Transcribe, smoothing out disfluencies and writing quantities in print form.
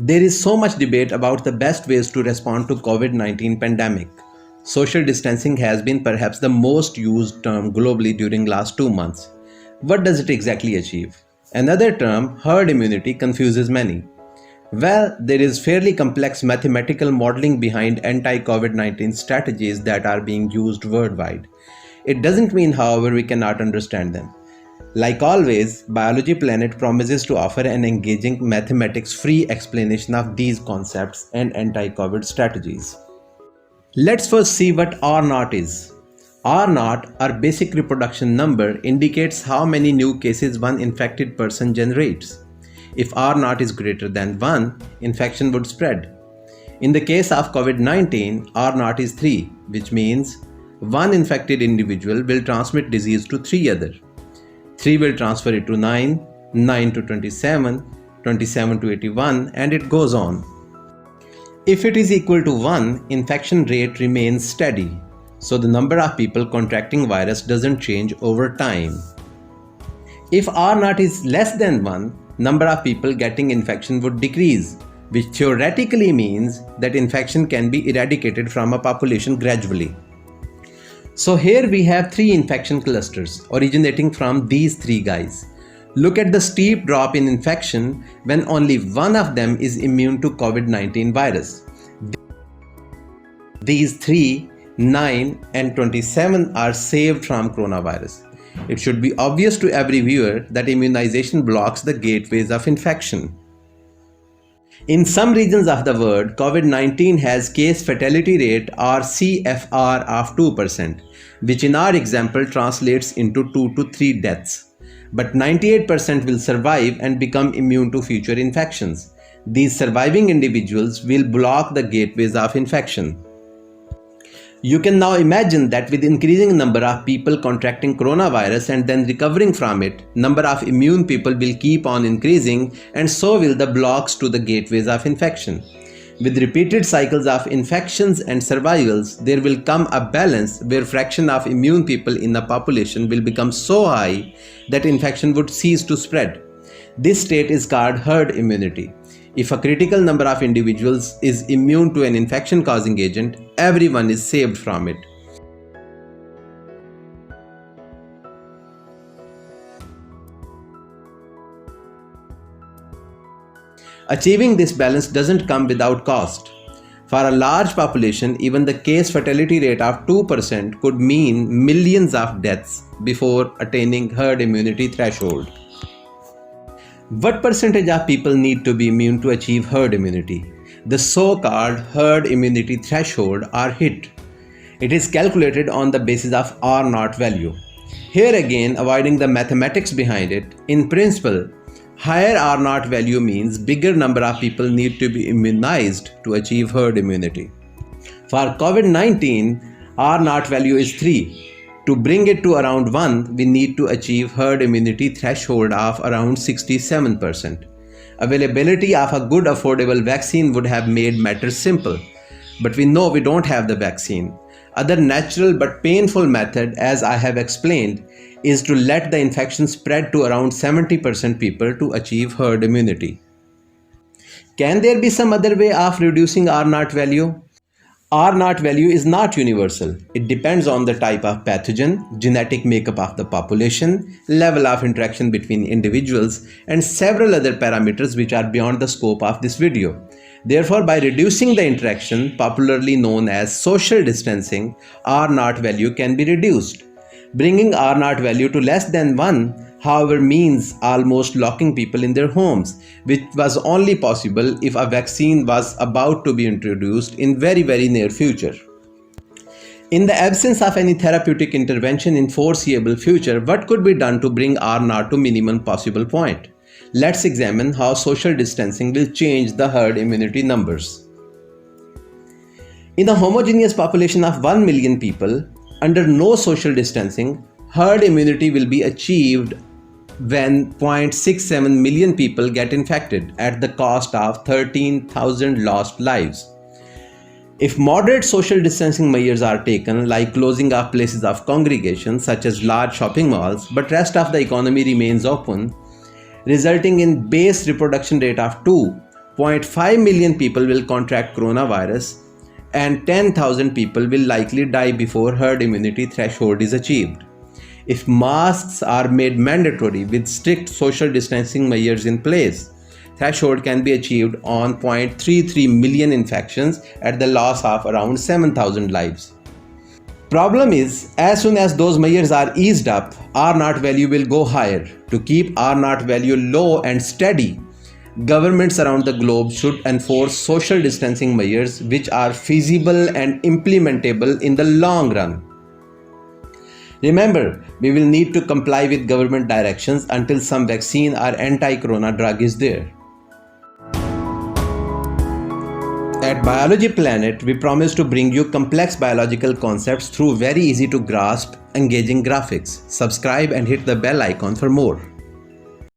There is so much debate about the best ways to respond to COVID-19 pandemic. Social distancing has been perhaps the most used term globally during last 2 months. What does it exactly achieve? Another term, herd immunity, confuses many. Well, there is fairly complex mathematical modeling behind anti-COVID-19 strategies that are being used worldwide. It doesn't mean, however, we cannot understand them. Like always, Biology Planet promises to offer an engaging mathematics free explanation of these concepts and anti COVID strategies. Let's first see what R naught is. R naught, our basic reproduction number, indicates how many new cases one infected person generates. If R naught is greater than 1, infection would spread. In the case of COVID 19, R naught is 3, which means one infected individual will transmit disease to 3 others. 3 will transfer it to 9, 9 to 27, 27 to 81, and it goes on. If it is equal to 1, infection rate remains steady, so the number of people contracting virus doesn't change over time. If R naught is less than 1, number of people getting infection would decrease, which theoretically means that infection can be eradicated from a population gradually. So here we have 3 infection clusters originating from these 3 guys. Look at the steep drop in infection when only one of them is immune to COVID-19 virus. These 3, 9 and 27 are saved from coronavirus. It should be obvious to every viewer that immunization blocks the gateways of infection. In some regions of the world, COVID-19 has case fatality rate or CFR of 2%, which in our example translates into 2 to 3 deaths. But 98% will survive and become immune to future infections. These surviving individuals will block the gateways of infection. You can now imagine that with increasing number of people contracting coronavirus and then recovering from it, number of immune people will keep on increasing, and so will the blocks to the gateways of infection. With repeated cycles of infections and survivals, there will come a balance where fraction of immune people in the population will become so high that infection would cease to spread. This state is called herd immunity. If a critical number of individuals is immune to an infection-causing agent, everyone is saved from it. Achieving this balance doesn't come without cost. For a large population, even the case fatality rate of 2% could mean millions of deaths before attaining herd immunity threshold. What percentage of people need to be immune to achieve herd immunity? The so-called herd immunity threshold are hit. It is calculated on the basis of R naught value. Here again, avoiding the mathematics behind it, in principle, higher R naught value means bigger number of people need to be immunized to achieve herd immunity. For COVID-19, R naught value is 3. To bring it to around 1, we need to achieve herd immunity threshold of around 67%. Availability of a good affordable vaccine would have made matters simple. But we know we don't have the vaccine. Other natural but painful method, as I have explained, is to let the infection spread to around 70% people to achieve herd immunity. Can there be some other way of reducing R naught value? R naught value is not universal. It depends on the type of pathogen, genetic makeup of the population, level of interaction between individuals, and several other parameters which are beyond the scope of this video. Therefore, by reducing the interaction, popularly known as social distancing, R naught value can be reduced. Bringing R naught value to less than 1, however, means almost locking people in their homes, which was only possible if a vaccine was about to be introduced in very near future. In the absence of any therapeutic intervention in foreseeable future, what could be done to bring R naught to minimum possible point? Let's examine how social distancing will change the herd immunity numbers. In a homogeneous population of 1 million people, under no social distancing, herd immunity will be achieved when 0.67 million people get infected at the cost of 13,000 lost lives. If moderate social distancing measures are taken, like closing of places of congregation such as large shopping malls, but rest of the economy remains open, resulting in base reproduction rate of 2, 0.5 million people will contract coronavirus and 10,000 people will likely die before herd immunity threshold is achieved. If masks are made mandatory with strict social distancing measures in place, threshold can be achieved on 0.33 million infections at the loss of around 7,000 lives. Problem is, as soon as those measures are eased up, R0 value will go higher. To keep R0 value low and steady, governments around the globe should enforce social distancing measures which are feasible and implementable in the long run. Remember, we will need to comply with government directions until some vaccine or anti-corona drug is there. At Biology Planet, we promise to bring you complex biological concepts through very easy to grasp, engaging graphics. Subscribe and hit the bell icon for more.